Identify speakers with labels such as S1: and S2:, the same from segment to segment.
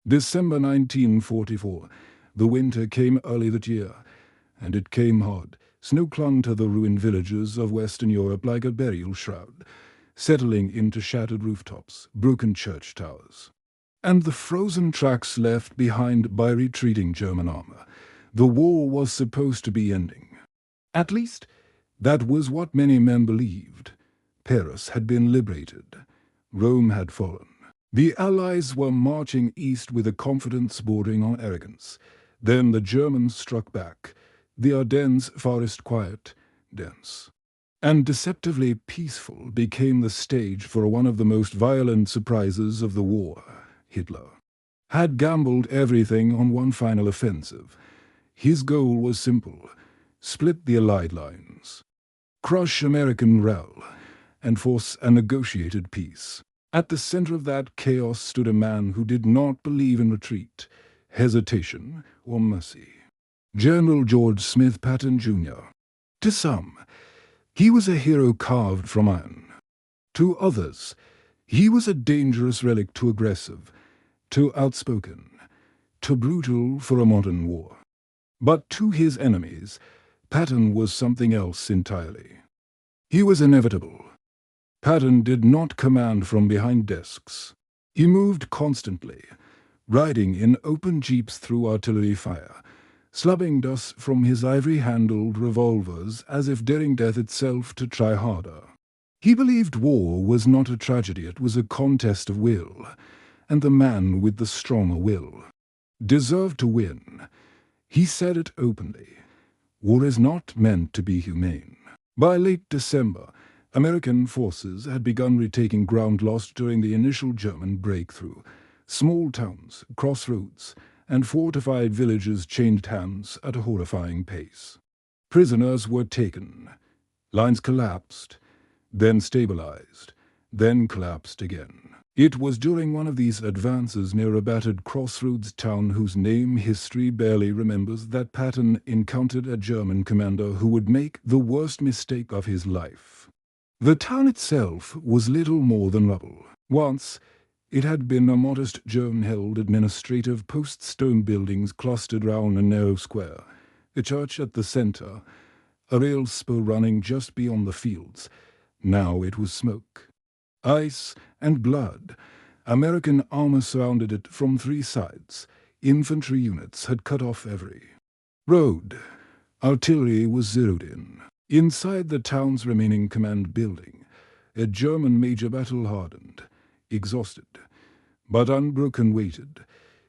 S1: December 1944. The winter came early that year, and it came hard. Snow clung to the ruined villages of Western Europe like a burial shroud, settling into shattered rooftops, broken church towers, and the frozen tracks left behind by retreating German armor. The war was supposed to be ending. At least, that was what many men believed. Paris had been liberated. Rome had fallen. The Allies were marching east with a confidence bordering on arrogance. Then the Germans struck back. The Ardennes forest quiet, dense, and deceptively peaceful became the stage for one of the most violent surprises of the war. Hitler had gambled everything on one final offensive. His goal was simple: split the Allied lines, crush American morale, and force a negotiated peace. At the center of that chaos stood a man who did not believe in retreat, hesitation, or mercy. General George Smith Patton, Jr. To some, he was a hero carved from iron. To others, he was a dangerous relic, too aggressive, too outspoken, too brutal for a modern war. But to his enemies, Patton was something else entirely. He was inevitable. Patton did not command from behind desks. He moved constantly, riding in open jeeps through artillery fire, slubbing dust from his ivory-handled revolvers as if daring death itself to try harder. He believed war was not a tragedy, it was a contest of will, and the man with the stronger will deserved to win. He said it openly. War is not meant to be humane. By late December, American forces had begun retaking ground lost during the initial German breakthrough. Small towns, crossroads, and fortified villages changed hands at a horrifying pace. Prisoners were taken. Lines collapsed, then stabilized, then collapsed again. It was during one of these advances near a battered crossroads town whose name history barely remembers that Patton encountered a German commander who would make the worst mistake of his life. The town itself was little more than rubble. Once, it had been a modest German-held administrative post, stone buildings clustered round a narrow square, a church at the center, a rail spur running just beyond the fields. Now it was smoke, ice, and blood. American armor surrounded it from three sides. Infantry units had cut off every road. Artillery was zeroed in. Inside the town's remaining command building, a German major battle-hardened, exhausted, but unbroken waited.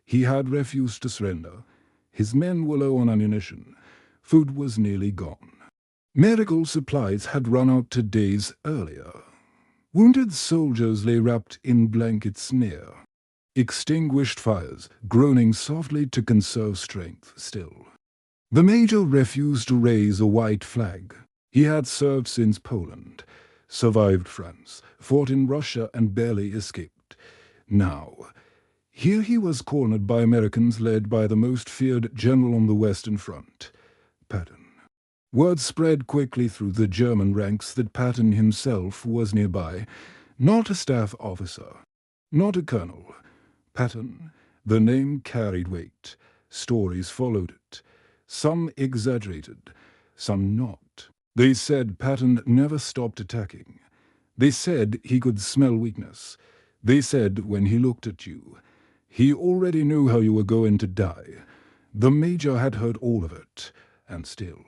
S1: He had refused to surrender. His men were low on ammunition. Food was nearly gone. Medical supplies had run out 2 days earlier. Wounded soldiers lay wrapped in blankets near extinguished fires, groaning softly to conserve strength still. The major refused to raise a white flag. He had served since Poland, survived France, fought in Russia, and barely escaped. Now, here he was cornered by Americans led by the most feared general on the Western Front, Patton. Word spread quickly through the German ranks that Patton himself was nearby, not a staff officer, not a colonel. Patton, the name carried weight. Stories followed it. Some exaggerated, some not. They said Patton never stopped attacking. They said he could smell weakness. They said when he looked at you, he already knew how you were going to die. The major had heard all of it, and still,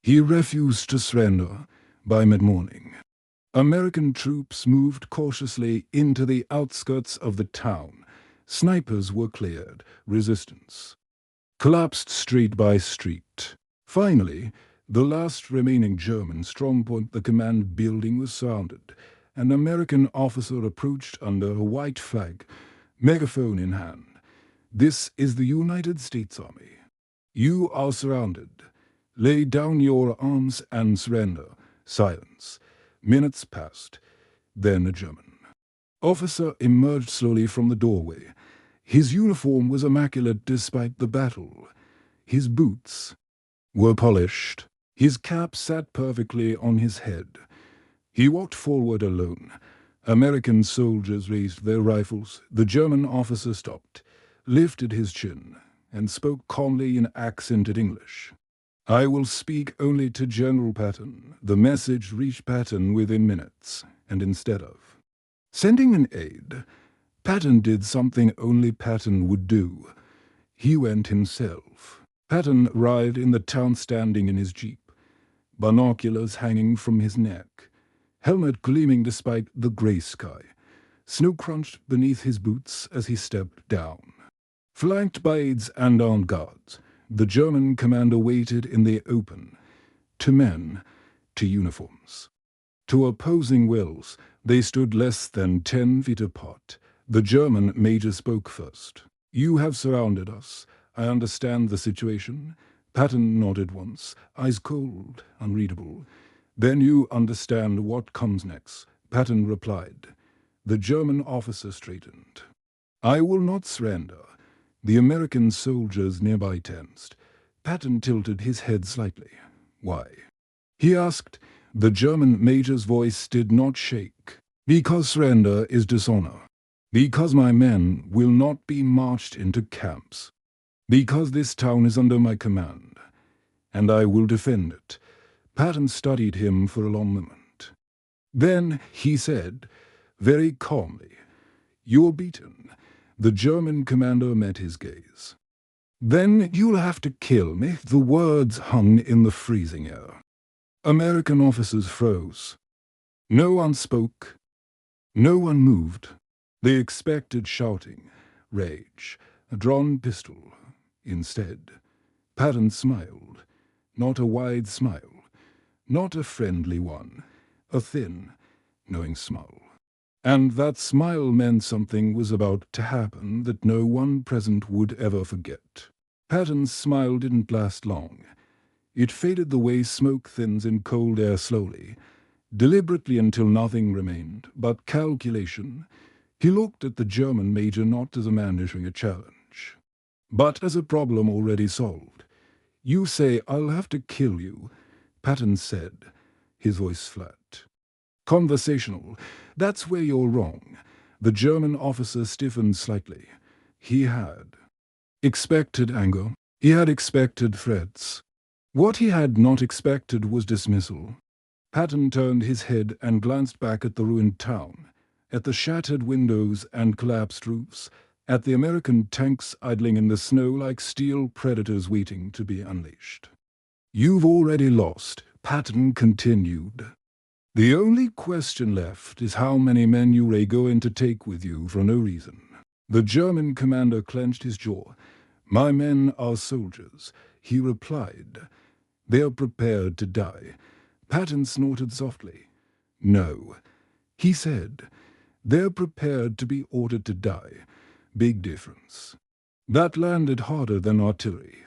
S1: he refused to surrender. By mid-morning, American troops moved cautiously into the outskirts of the town. Snipers were cleared, resistance collapsed street by street. Finally, the last remaining German strongpoint, the command building, was surrounded. An American officer approached under a white flag, megaphone in hand. "This is the United States Army. You are surrounded. Lay down your arms and surrender." Silence. Minutes passed. Then a German officer emerged slowly from the doorway. His uniform was immaculate despite the battle. His boots were polished. His cap sat perfectly on his head. He walked forward alone. American soldiers raised their rifles. The German officer stopped, lifted his chin, and spoke calmly in accented English. "I will speak only to General Patton." The message reached Patton within minutes, and instead of sending an aide, Patton did something only Patton would do. He went himself. Patton arrived in the town standing in his jeep, binoculars hanging from his neck, helmet gleaming despite the grey sky. Snow crunched beneath his boots as he stepped down. Flanked by aides and armed guards, the German commander waited in the open. To men, to uniforms. To opposing wills, they stood less than 10 feet apart. The German major spoke first. "You have surrounded us. I understand the situation." Patton nodded once, eyes cold, unreadable. "Then you understand what comes next." Patton replied. The German officer straightened. "I will not surrender." The American soldiers nearby tensed. Patton tilted his head slightly. "Why?" he asked. The German major's voice did not shake. "Because surrender is dishonor. Because my men will not be marched into camps. Because this town is under my command, and I will defend it." Patton studied him for a long moment. Then he said, very calmly, "You're beaten." The German commander met his gaze. "Then you'll have to kill me." The words hung in the freezing air. American officers froze. No one spoke. No one moved. They expected shouting, rage, a drawn pistol. Instead, Patton smiled. Not a wide smile. Not a friendly one. A thin, knowing smile. And that smile meant something was about to happen that no one present would ever forget. Patton's smile didn't last long. It faded the way smoke thins in cold air slowly, deliberately until nothing remained but calculation. He looked at the German major not as a man issuing a challenge, but as a problem already solved. "You say I'll have to kill you," Patton said, his voice flat. "Conversational. That's where you're wrong." The German officer stiffened slightly. He had expected anger. He had expected threats. What he had not expected was dismissal. Patton turned his head and glanced back at the ruined town, at the shattered windows and collapsed roofs, at the American tanks idling in the snow like steel predators waiting to be unleashed. "You've already lost," Patton continued. "The only question left is how many men you are going to take with you for no reason." The German commander clenched his jaw. "My men are soldiers," he replied. "They are prepared to die." Patton snorted softly. "No," he said. "They're prepared to be ordered to die. Big difference." That landed harder than artillery.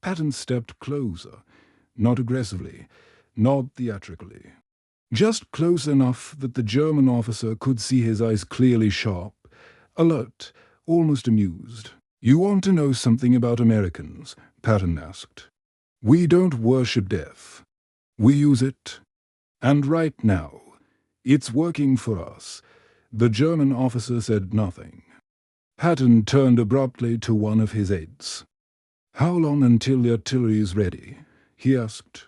S1: Patton stepped closer, not aggressively, not theatrically. Just close enough that the German officer could see his eyes clearly sharp, alert, almost amused. "You want to know something about Americans?" Patton asked. "We don't worship death. We use it. And right now, it's working for us." The German officer said nothing. Patton turned abruptly to one of his aides. "How long until the artillery is ready?" he asked.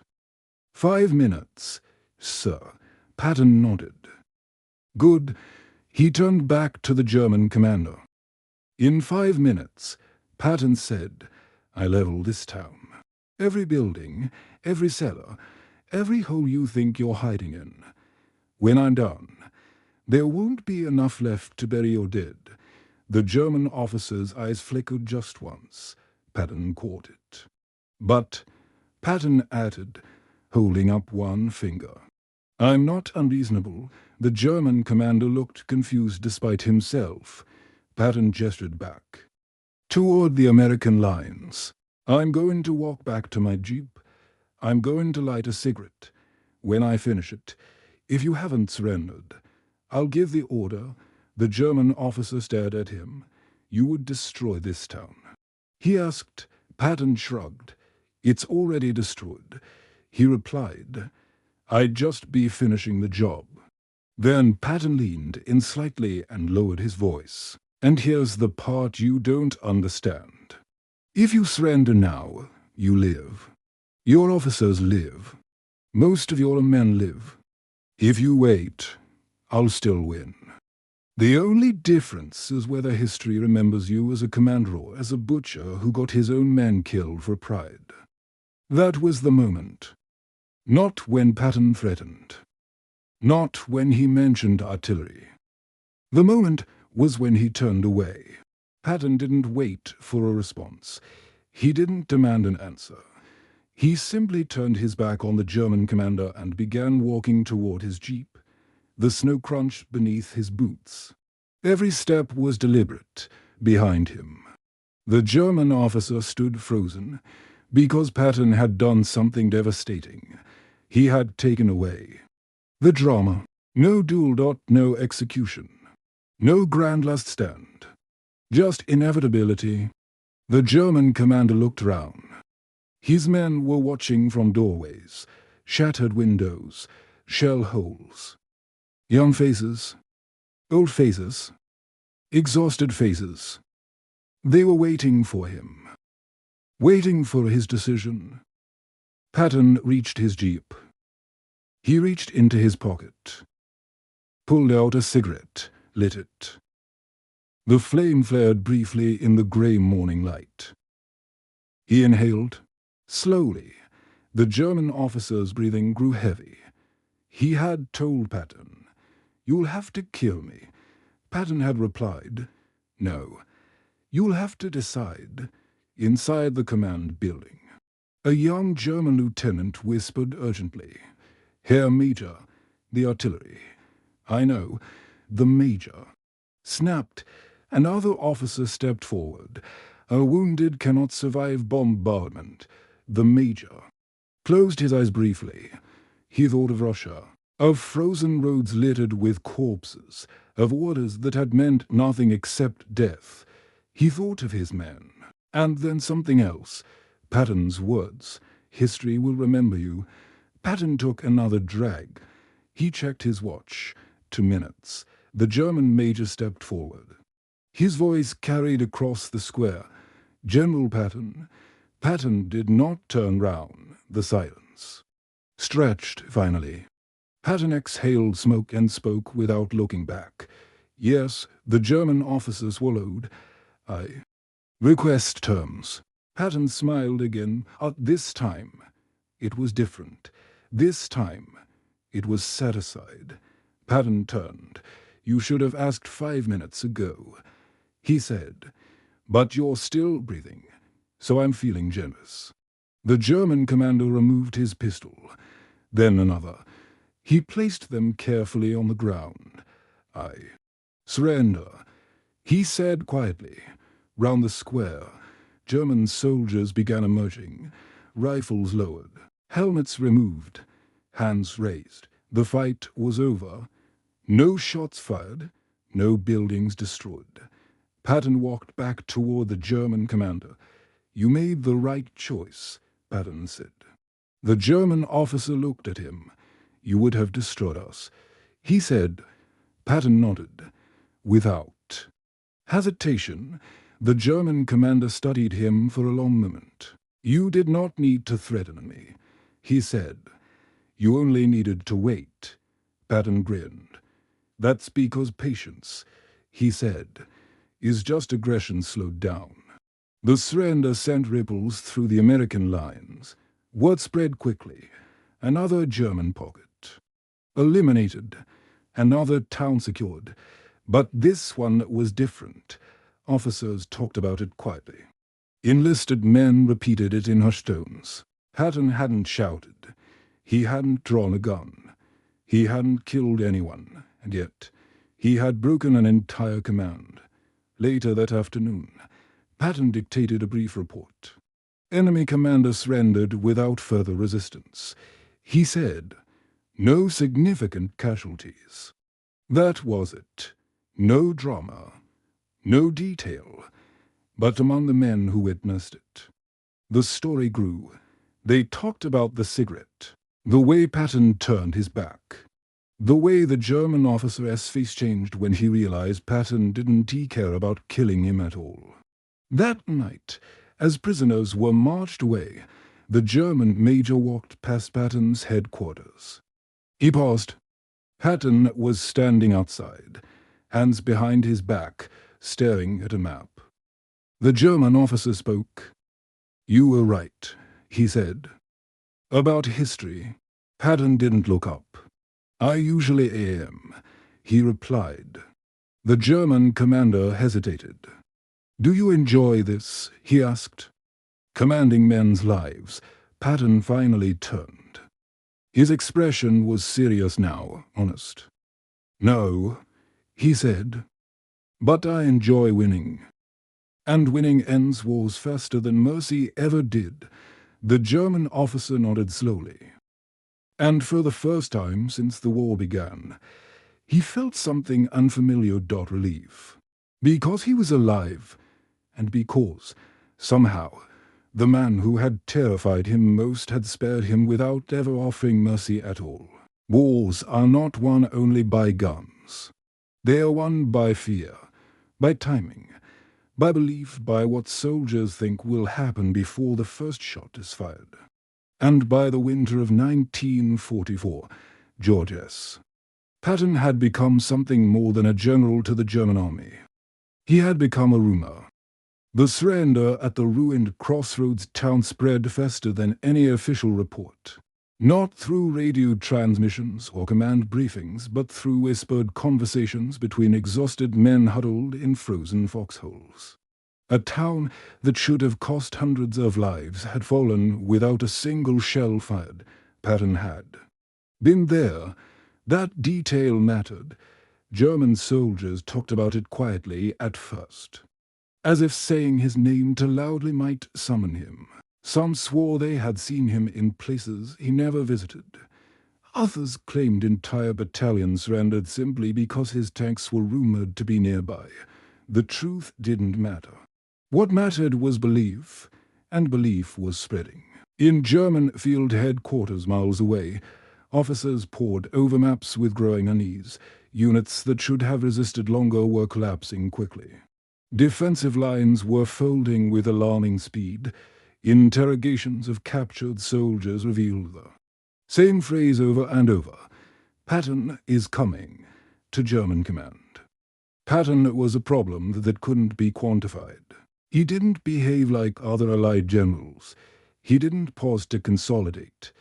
S1: 5 minutes, sir." Patton nodded. "Good." He turned back to the German commander. "In 5 minutes," Patton said, "I level this town. Every building, every cellar, every hole you think you're hiding in. When I'm done, there won't be enough left to bury your dead." The German officer's eyes flickered just once. Patton caught it. "But," Patton added, holding up one finger, "I'm not unreasonable." The German commander looked confused despite himself. Patton gestured back, toward the American lines. "I'm going to walk back to my jeep. I'm going to light a cigarette. When I finish it, if you haven't surrendered, I'll give the order." The German officer stared at him. "You would destroy this town?" he asked. Patton shrugged. "It's already destroyed," he replied. "I'd just be finishing the job." Then Patton leaned in slightly and lowered his voice. And here's the part you don't understand. If you surrender now, you live. Your officers live. Most of your men live. If you wait, I'll still win. The only difference is whether history remembers you as a commander or as a butcher who got his own men killed for pride. That was the moment. Not when Patton threatened. Not when he mentioned artillery. The moment was when he turned away. Patton didn't wait for a response. He didn't demand an answer. He simply turned his back on the German commander and began walking toward his jeep. The snow crunched beneath his boots. Every step was deliberate behind him. The German officer stood frozen, because Patton had done something devastating. He had taken away the drama. No duel. No execution. No grand last stand. Just inevitability. The German commander looked round. His men were watching from doorways, shattered windows, shell holes. Young faces, old faces, exhausted faces. They were waiting for him, waiting for his decision. Patton reached his jeep. He reached into his pocket, pulled out a cigarette, lit it. The flame flared briefly in the grey morning light. He inhaled. Slowly, the German officer's breathing grew heavy. He had told Patton, "You'll have to kill me." Patton had replied, "No, you'll have to decide." Inside the command building, a young German lieutenant whispered urgently, "Herr Major, the artillery." "I know, the Major." Snapped. Another officer stepped forward. "A wounded cannot survive bombardment." The Major closed his eyes briefly. He thought of Russia, of frozen roads littered with corpses, of orders that had meant nothing except death. He thought of his men, and then something else. Patton's words, "History will remember you." Patton took another drag. He checked his watch. 2 minutes. The German major stepped forward. His voice carried across the square. "General Patton." Patton did not turn round. The silence stretched finally. Patton exhaled smoke and spoke without looking back. "Yes," the German officer swallowed. "I request terms." Patton smiled again. This time it was different. This time it was set aside. Patton turned. "You should have asked 5 minutes ago," he said. "But you're still breathing, so I'm feeling generous." The German commander removed his pistol, then another. He placed them carefully on the ground. "I surrender," he said quietly. Round the square, German soldiers began emerging, rifles lowered, helmets removed, hands raised. The fight was over. No shots fired, no buildings destroyed. Patton walked back toward the German commander. "You made the right choice," Patton said. The German officer looked at him. "You would have destroyed us," he said. Patton nodded. Without hesitation, the German commander studied him for a long moment. "You did not need to threaten me," he said. "You only needed to wait." Patton grinned. "That's because patience," he said, "is just aggression slowed down." The surrender sent ripples through the American lines. Word spread quickly. Another German pocket eliminated. Another town secured. But this one was different. Officers talked about it quietly. Enlisted men repeated it in hushed tones. Patton hadn't shouted. He hadn't drawn a gun. He hadn't killed anyone, and yet he had broken an entire command. Later that afternoon, Patton dictated a brief report. Enemy commander surrendered without further resistance. He said, "No significant casualties." That was it. No drama, no detail, but among the men who witnessed it, the story grew. They talked about the cigarette, the way Patton turned his back, The way the German officer's face changed when he realized Patton didn't care about killing him at all. That night, as prisoners were marched away, the German major walked past Patton's headquarters. He paused. Patton was standing outside, hands behind his back, staring at a map. The German officer spoke. "You were right," he said. "About history." Patton didn't look up. "I usually am," he replied. The German commander hesitated. "Do you enjoy this?" he asked. Commanding men's lives, Patton finally turned. His expression was serious now, honest. "No," he said, "but I enjoy winning. And winning ends wars faster than mercy ever did." The German officer nodded slowly. And for the first time since the war began, he felt something unfamiliar. Relief. Because he was alive, and because, somehow, the man who had terrified him most had spared him without ever offering mercy at all. Wars are not won only by guns. They are won by fear, by timing, by belief, by what soldiers think will happen before the first shot is fired. And by the winter of 1944, Georges. Patton had become something more than a general to the German army. He had become a rumor. The surrender at the ruined crossroads town spread faster than any official report. Not through radio transmissions or command briefings, but through whispered conversations between exhausted men huddled in frozen foxholes. A town that should have cost hundreds of lives had fallen without a single shell fired. Patton had been there. That detail mattered. German soldiers talked about it quietly at first, as if saying his name too loudly might summon him. Some swore they had seen him in places he never visited. Others claimed entire battalions surrendered simply because his tanks were rumored to be nearby. The truth didn't matter. What mattered was belief, and belief was spreading. In German field headquarters miles away, officers pored over maps with growing unease. Units that should have resisted longer were collapsing quickly. Defensive lines were folding with alarming speed. Interrogations of captured soldiers revealed the same phrase over and over. "Patton is coming," to German command. Patton was a problem that couldn't be quantified. He didn't behave like other Allied generals. He didn't pause to consolidate.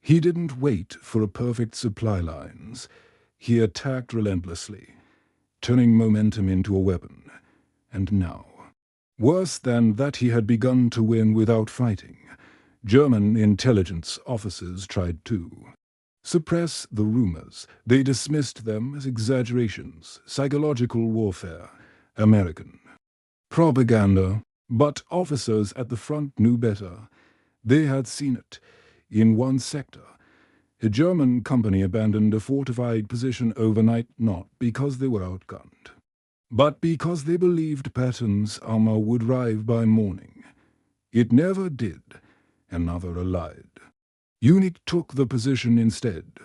S1: He didn't wait for perfect supply lines. He attacked relentlessly, turning momentum into a weapon. And now, worse than that, he had begun to win without fighting. German intelligence officers tried to suppress the rumors. They dismissed them as exaggerations, psychological warfare, American propaganda. But officers at the front knew better. They had seen it. In one sector, a German company abandoned a fortified position overnight, not because they were outgunned, but because they believed Patton's armor would arrive by morning. It never did. Another lied. Unit took the position instead,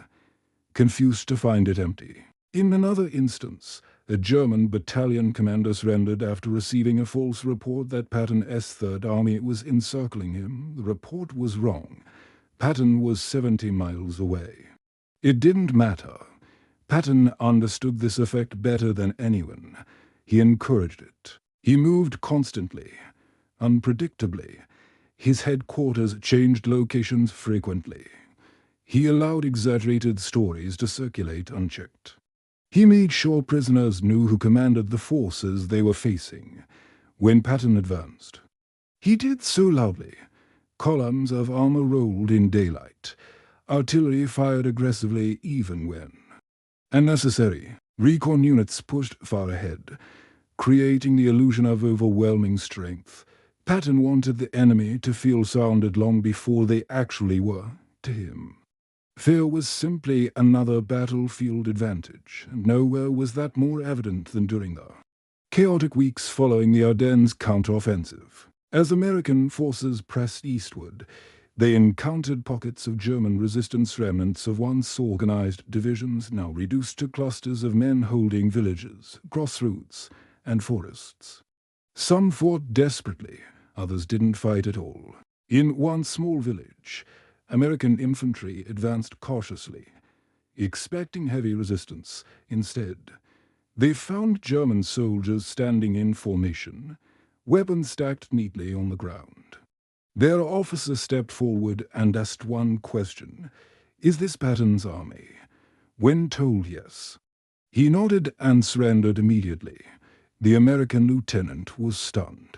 S1: confused to find it empty. In another instance, a German battalion commander surrendered after receiving a false report that Patton's Third Army was encircling him. The report was wrong. Patton was 70 miles away. It didn't matter. Patton understood this effect better than anyone. He encouraged it. He moved constantly, unpredictably. His headquarters changed locations frequently. He allowed exaggerated stories to circulate unchecked. He made sure prisoners knew who commanded the forces they were facing. When Patton advanced, he did so loudly. Columns of armor rolled in daylight. Artillery fired aggressively even when unnecessary. Recon units pushed far ahead, creating the illusion of overwhelming strength. Patton wanted the enemy to feel surrounded long before they actually were, to him. Fear was simply another battlefield advantage, and nowhere was that more evident than during the chaotic weeks following the Ardennes counteroffensive. As American forces pressed eastward, They encountered pockets of German resistance, remnants of once organized divisions now reduced to clusters of men holding villages, crossroads, and forests. Some fought desperately, others didn't fight at all. In one small village, American infantry advanced cautiously, expecting heavy resistance. Instead, they found German soldiers standing in formation, weapons stacked neatly on the ground. Their officer stepped forward and asked one question: "Is this Patton's army?" When told yes, he nodded and surrendered immediately. The American lieutenant was stunned.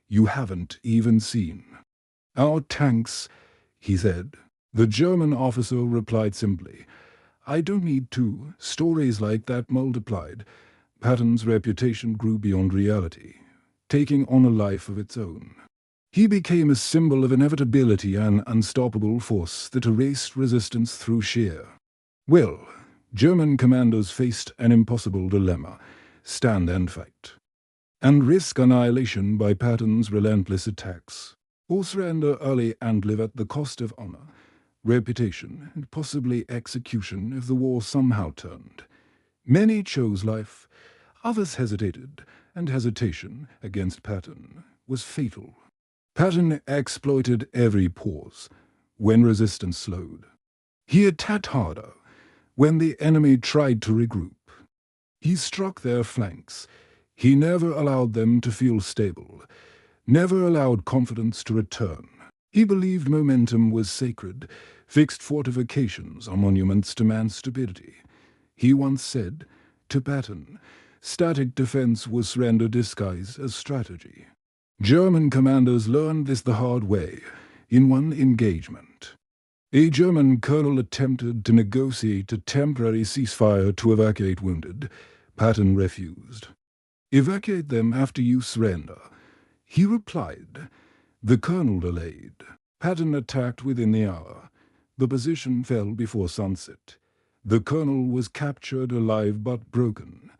S1: "You haven't even seen our tanks," he said. The German officer replied simply, "I don't need to." Stories like that multiplied. Patton's reputation grew beyond reality, taking on a life of its own. He became a symbol of inevitability, an unstoppable force that erased resistance through sheer will. German commanders faced an impossible dilemma: stand and fight, and risk annihilation by Patton's relentless attacks, or surrender early and live at the cost of honor, reputation, and possibly execution if the war somehow turned. Many chose life, others hesitated, and hesitation against Patton was fatal. Patton exploited every pause when resistance slowed. He attacked harder when the enemy tried to regroup. He struck their flanks. He never allowed them to feel stable, never allowed confidence to return. He believed momentum was sacred, fixed fortifications are monuments to man's stupidity. He once said to Patton, "Static defense was surrender disguised as strategy." German commanders learned this the hard way in one engagement. A German colonel attempted to negotiate a temporary ceasefire to evacuate wounded. Patton refused. "Evacuate them after you surrender," he replied. The colonel delayed. Patton attacked within the hour. The position fell before sunset. The colonel was captured alive but broken.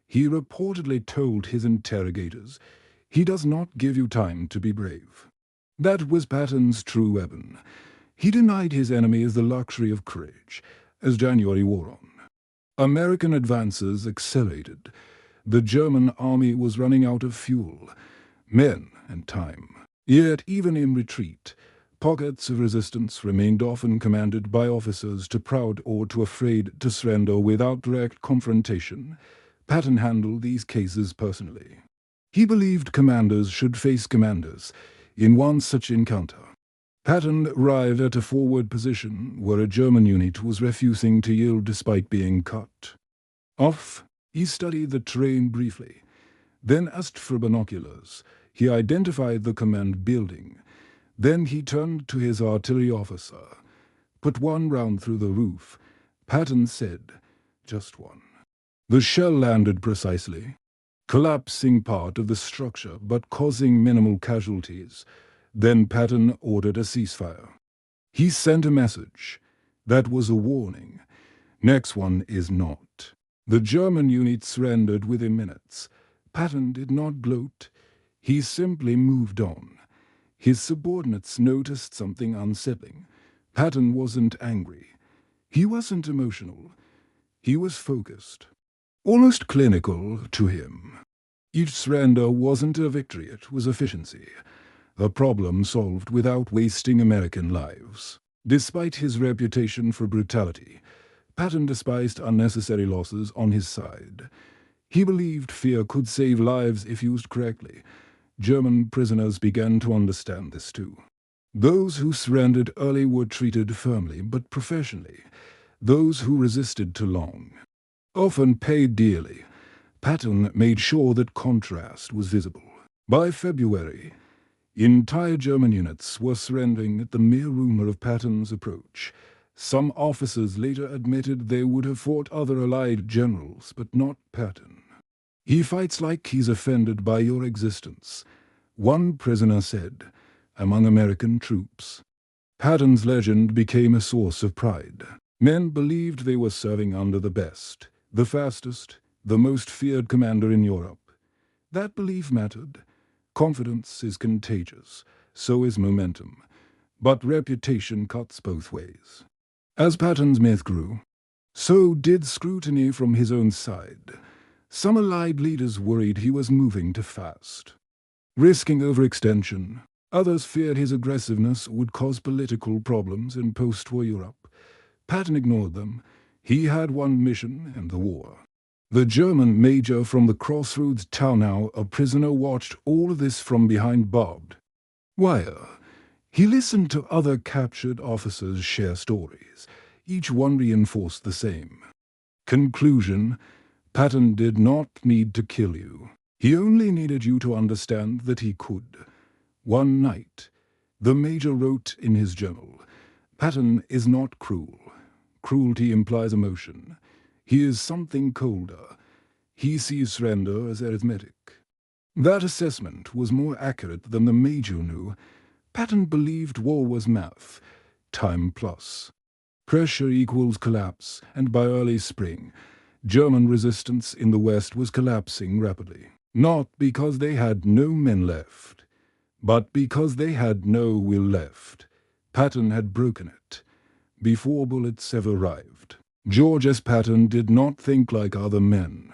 S1: He reportedly told his interrogators, "He does not give you time to be brave." That was Patton's true weapon. He denied his enemies the luxury of courage. As January wore on, American advances accelerated. The German army was running out of fuel, men, and time. Yet even in retreat, pockets of resistance remained, often commanded by officers too proud or too afraid to surrender without direct confrontation. Patton handled these cases personally. He believed commanders should face commanders. In one such encounter, Patton arrived at a forward position where a German unit was refusing to yield despite being cut off. He studied the terrain briefly, then asked for binoculars. He identified the command building. Then he turned to his artillery officer. "Put one round through the roof." Patton said, "Just one." The shell landed precisely, collapsing part of the structure but causing minimal casualties. Then Patton ordered a ceasefire. He sent a message. That was a warning. Next one is not. The German unit surrendered within minutes. Patton did not gloat. He simply moved on. His subordinates noticed something unsettling. Patton wasn't angry. He wasn't emotional. He was focused, almost clinical to him. Each surrender wasn't a victory, it was efficiency. A problem solved without wasting American lives. Despite his reputation for brutality, Patton despised unnecessary losses on his side. He believed fear could save lives if used correctly. German prisoners began to understand this too. Those who surrendered early were treated firmly but professionally. Those who resisted too long often paid dearly. Patton made sure that contrast was visible. By February, entire German units were surrendering at the mere rumor of Patton's approach. Some officers later admitted they would have fought other Allied generals, but not Patton. "He fights like he's offended by your existence," one prisoner said, among American troops. Patton's legend became a source of pride. Men believed they were serving under the best, the fastest, the most feared commander in Europe. That belief mattered. Confidence is contagious, so is momentum. But reputation cuts both ways. As Patton's myth grew, so did scrutiny from his own side. Some allied leaders worried he was moving too fast, risking overextension. Others feared his aggressiveness would cause political problems in post-war Europe. Patton ignored them. He had one mission in the war. The German major from the crossroads Taunau, a prisoner, watched all of this from behind barbed wire. He listened to other captured officers share stories. Each one reinforced the same. Conclusion: Patton did not need to kill you. He only needed you to understand that he could. One night, the major wrote in his journal, "Patton is not cruel. Cruelty implies emotion. He is something colder. He sees surrender as arithmetic." That assessment was more accurate than the major knew. Patton believed war was math, time plus. Pressure equals collapse, and by early spring, German resistance in the West was collapsing rapidly. Not because they had no men left, but because they had no will left. Patton had broken it, before bullets ever arrived. George S. Patton did not think like other men.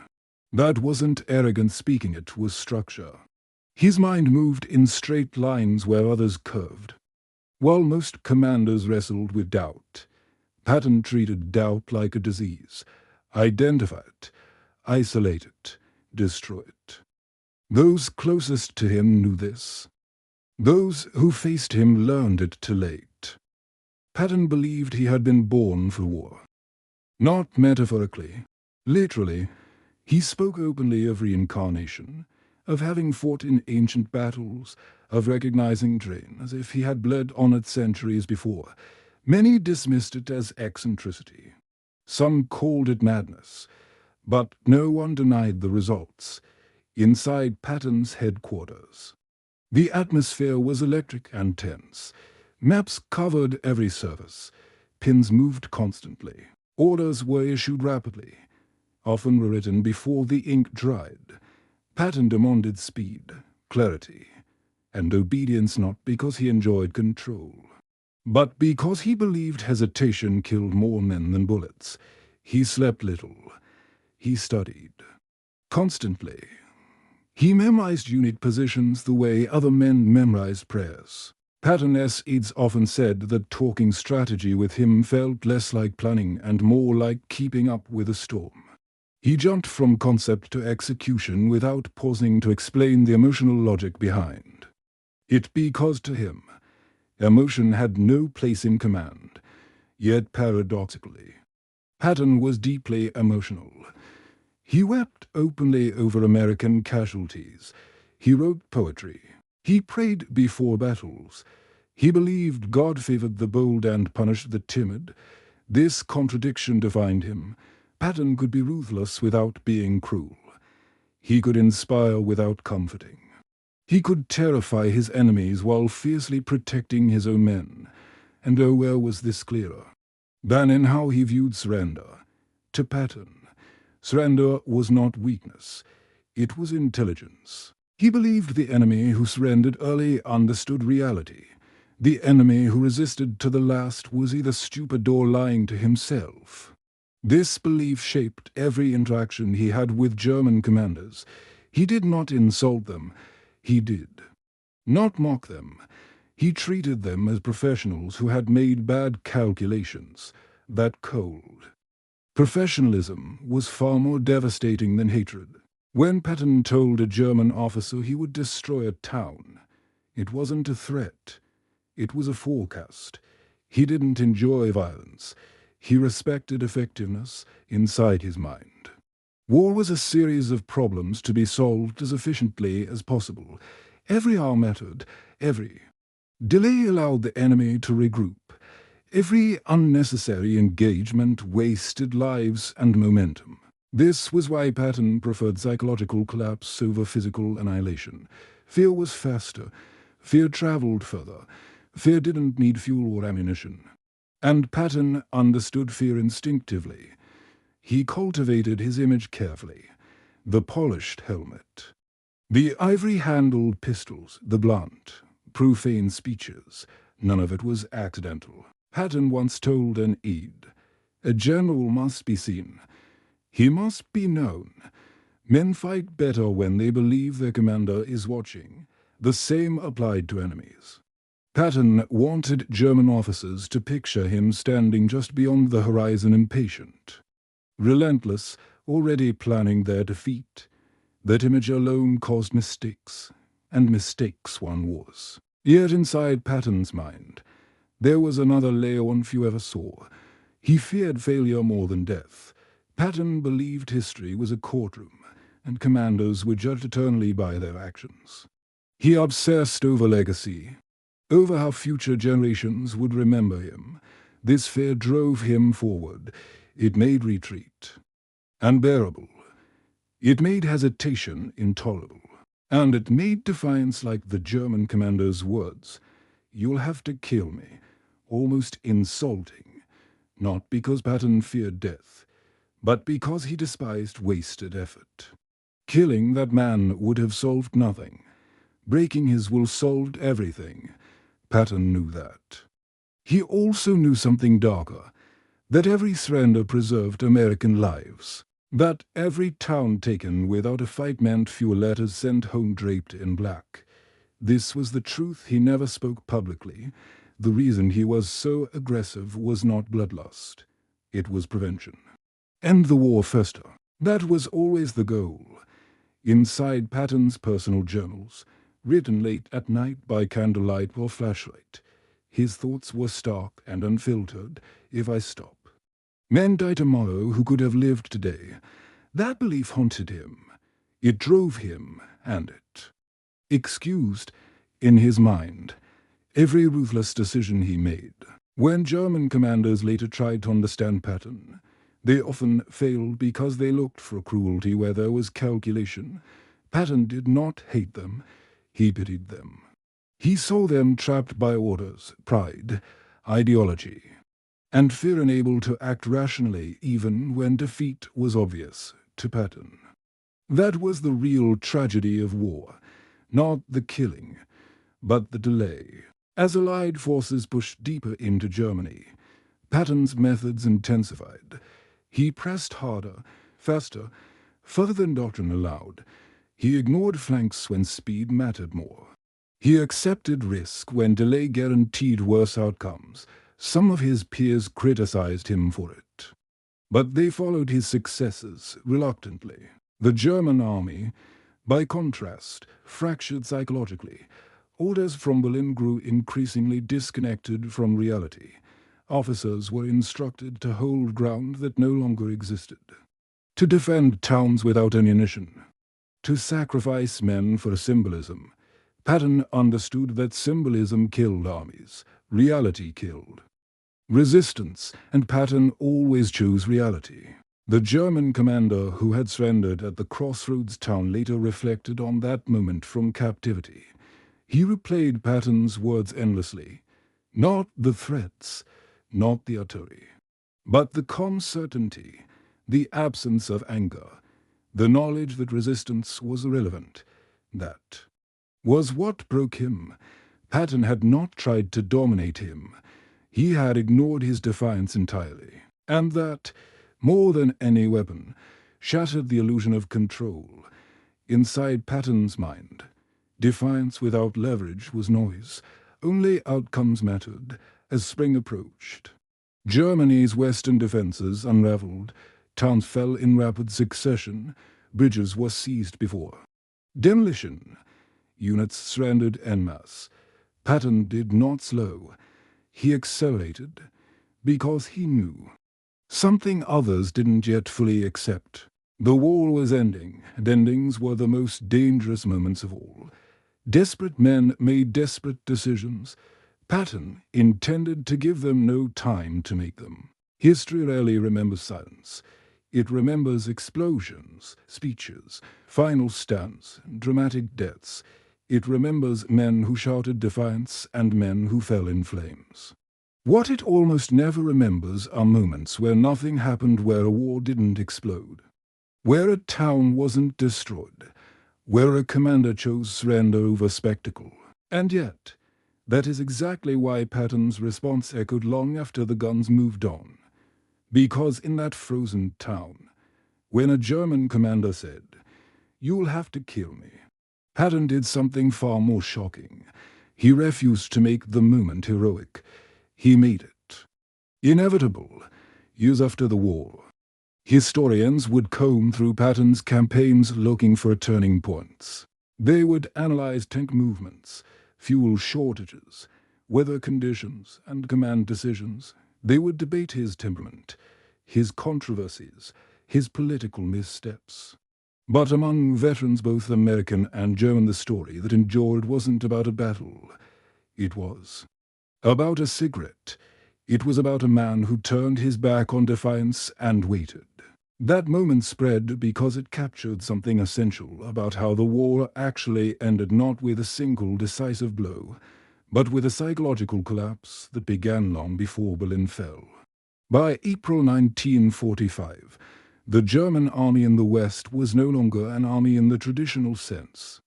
S1: That wasn't arrogance speaking, it was structure. His mind moved in straight lines where others curved. While most commanders wrestled with doubt, Patton treated doubt like a disease. Identify it, isolate it, destroy it. Those closest to him knew this. Those who faced him learned it too late. Patton believed he had been born for war. Not metaphorically, literally. He spoke openly of reincarnation, of having fought in ancient battles, of recognizing terrain as if he had bled on it centuries before. Many dismissed it as eccentricity. Some called it madness, but no one denied the results. Inside Patton's headquarters, the atmosphere was electric and tense. Maps covered every surface. Pins moved constantly. Orders were issued rapidly, often written before the ink dried. Patton demanded speed, clarity, and obedience, not because he enjoyed control, but because he believed hesitation killed more men than bullets. He slept little. He studied constantly. He memorized unit positions the way other men memorized prayers. Patton's aides often said that talking strategy with him felt less like planning and more like keeping up with a storm. He jumped from concept to execution without pausing to explain the emotional logic behind it, because to him, emotion had no place in command. Yet paradoxically, Patton was deeply emotional. He wept openly over American casualties. He wrote poetry. He prayed before battles. He believed God favored the bold and punished the timid. This contradiction defined him. Patton could be ruthless without being cruel. He could inspire without comforting. He could terrify his enemies while fiercely protecting his own men. And oh, where was this clearer than in how he viewed surrender? To Patton, surrender was not weakness. It was intelligence. He believed the enemy who surrendered early understood reality. The enemy who resisted to the last was either stupid or lying to himself. This belief shaped every interaction he had with German commanders. He did not insult them. He did not mock them. He treated them as professionals who had made bad calculations. That cold professionalism was far more devastating than hatred. When Patton told a German officer he would destroy a town, it wasn't a threat. It was a forecast. He didn't enjoy violence. He respected effectiveness inside his mind. War was a series of problems to be solved as efficiently as possible. Every hour mattered. Every delay allowed the enemy to regroup. Every unnecessary engagement wasted lives and momentum. This was why Patton preferred psychological collapse over physical annihilation. Fear was faster. Fear traveled further. Fear didn't need fuel or ammunition. And Patton understood fear instinctively. He cultivated his image carefully. The polished helmet, the ivory-handled pistols, the blunt, profane speeches. None of it was accidental. Patton once told an aide, "A general must be seen. He must be known. Men fight better when they believe their commander is watching." The same applied to enemies. Patton wanted German officers to picture him standing just beyond the horizon, impatient, relentless, already planning their defeat. That image alone caused mistakes, and mistakes one was. Yet inside Patton's mind, there was another Leon few ever saw. He feared failure more than death. Patton believed history was a courtroom, and commanders were judged eternally by their actions. He obsessed over legacy, over how future generations would remember him. This fear drove him forward. It made retreat unbearable. It made hesitation intolerable. And it made defiance like the German commander's words, "You'll have to kill me," almost insulting, not because Patton feared death, but because he despised wasted effort. Killing that man would have solved nothing. Breaking his will solved everything. Patton knew that. He also knew something darker, that every surrender preserved American lives, that every town taken without a fight meant fewer letters sent home draped in black. This was the truth he never spoke publicly. The reason he was so aggressive was not bloodlust. It was prevention. End the war faster. That was always the goal. Inside Patton's personal journals, written late at night by candlelight or flashlight, his thoughts were stark and unfiltered. "If I stop, men die tomorrow who could have lived today." That belief haunted him. It drove him, and it excused, in his mind, every ruthless decision he made. When German commanders later tried to understand Patton, they often failed because they looked for cruelty where there was calculation. Patton did not hate them. He pitied them. He saw them trapped by orders, pride, ideology, and fear, unable to act rationally even when defeat was obvious to Patton. That was the real tragedy of war, not the killing, but the delay. As Allied forces pushed deeper into Germany, Patton's methods intensified. He pressed harder, faster, further than doctrine allowed. He ignored flanks when speed mattered more. He accepted risk when delay guaranteed worse outcomes. Some of his peers criticized him for it, but they followed his successes reluctantly. The German army, by contrast, fractured psychologically. Orders from Berlin grew increasingly disconnected from reality. Officers were instructed to hold ground that no longer existed, to defend towns without ammunition, to sacrifice men for symbolism. Patton understood that symbolism killed armies, reality killed resistance, and Patton always chose reality. The German commander who had surrendered at the crossroads town later reflected on that moment from captivity. He replayed Patton's words endlessly. Not the threats, not the artillery, but the calm certainty, the absence of anger, the knowledge that resistance was irrelevant. That was what broke him. Patton had not tried to dominate him. He had ignored his defiance entirely. And that, more than any weapon, shattered the illusion of control. Inside Patton's mind, defiance without leverage was noise. Only outcomes mattered. As spring approached, Germany's western defenses unraveled. Towns fell in rapid succession. Bridges were seized before demolition. Units surrendered en masse. Patton did not slow. He accelerated because he knew something others didn't yet fully accept. The war was ending, and endings were the most dangerous moments of all. Desperate men made desperate decisions. Patton intended to give them no time to make them. History rarely remembers silence. It remembers explosions, speeches, final stands, dramatic deaths. It remembers men who shouted defiance and men who fell in flames. What it almost never remembers are moments where nothing happened, where a war didn't explode, where a town wasn't destroyed, where a commander chose surrender over spectacle. And yet, That is exactly why Patton's response echoed long after the guns moved on. Because in that frozen town, when a German commander said, "You'll have to kill me," Patton did something far more shocking. He refused to make the moment heroic. He made it inevitable. Years after the war, historians would comb through Patton's campaigns looking for turning points. They would analyze tank movements, fuel shortages, weather conditions, and command decisions. They would debate his temperament, his controversies, his political missteps. But among veterans, both American and German, the story that endured wasn't about a battle. It was about a cigarette. It was about a man who turned his back on defiance and waited. That moment spread because it captured something essential about how the war actually ended, not with a single decisive blow, but with a psychological collapse that began long before Berlin fell. By April 1945, the German army in the West was no longer an army in the traditional sense.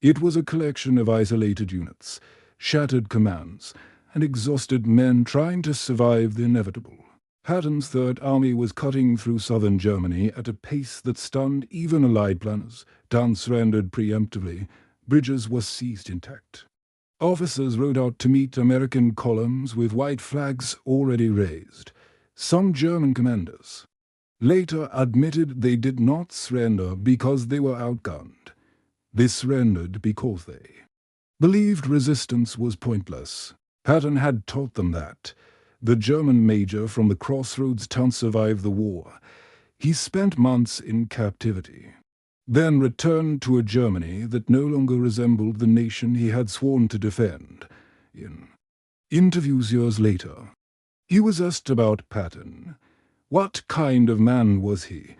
S1: It was a collection of isolated units, shattered commands, and exhausted men trying to survive the inevitable. Patton's Third Army was cutting through southern Germany at a pace that stunned even Allied planners. Towns surrendered preemptively. Bridges were seized intact. Officers rode out to meet American columns with white flags already raised. Some German commanders later admitted they did not surrender because they were outgunned. They surrendered because they believed resistance was pointless. Patton had taught them that. The German major from the crossroads town survived the war. He spent months in captivity, then returned to a Germany that no longer resembled the nation he had sworn to defend. In interviews years later, he was asked about Patton. What kind of man was he?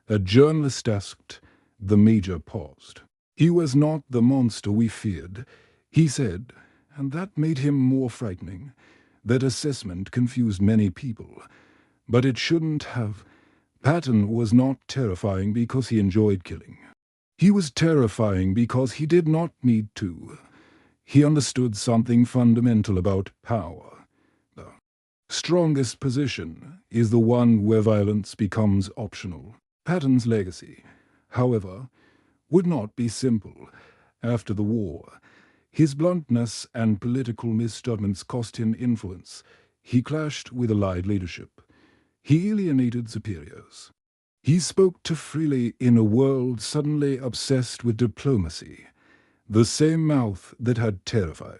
S1: A journalist asked. The major paused. He was not the monster we feared, he said, and that made him more frightening. That assessment confused many people, but it shouldn't have. Patton was not terrifying because he enjoyed killing. He was terrifying because he did not need to. He understood something fundamental about power. The strongest position is the one where violence becomes optional. Patton's legacy, however, would not be simple. After the war, his bluntness and political misjudgments cost him influence. He clashed with Allied leadership. He alienated superiors. He spoke too freely in a world suddenly obsessed with diplomacy. The same mouth that had terrified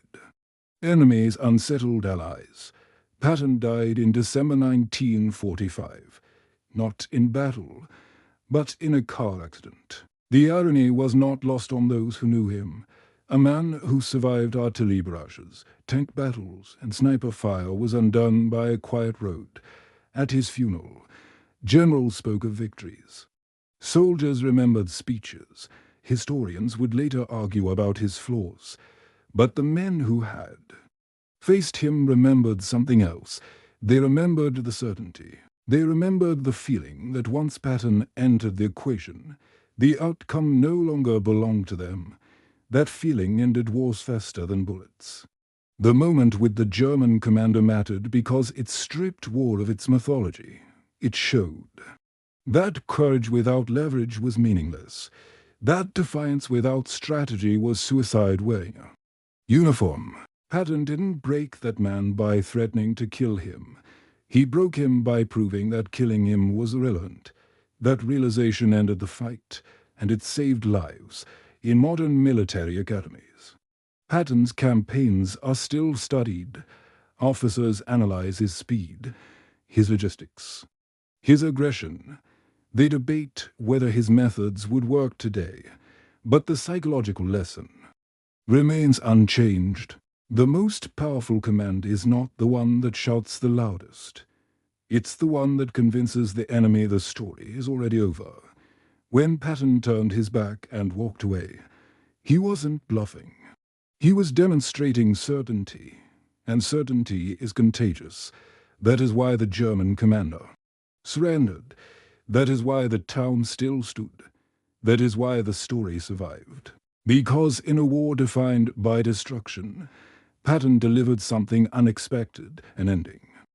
S1: enemies unsettled allies. Patton died in December 1945, not in battle, but in a car accident. The irony was not lost on those who knew him. A man who survived artillery barrages, tank battles, and sniper fire was undone by a quiet road. At his funeral, generals spoke of victories. Soldiers remembered speeches. Historians would later argue about his flaws. But the men who had faced him remembered something else. They remembered the certainty. They remembered the feeling that once Patton entered the equation, the outcome no longer belonged to them. That feeling ended wars faster than bullets. The moment with the German commander mattered because it stripped war of its mythology. It showed that courage without leverage was meaningless. That defiance without strategy was suicide weighing. Uniform. Patton didn't break that man by threatening to kill him. He broke him by proving that killing him was irrelevant. That realization ended the fight, and it saved lives in modern military academies. Patton's campaigns are still studied. Officers analyze his speed, his logistics, his aggression. They debate whether his methods would work today, but the psychological lesson remains unchanged. The most powerful command is not the one that shouts the loudest. It's the one that convinces the enemy the story is already over. When Patton turned his back and walked away, he wasn't bluffing. He was demonstrating certainty, and certainty is contagious. That is why the German commander surrendered. That is why the town still stood. That is why the story survived. Because in a war defined by destruction, Patton delivered something unexpected, an ending.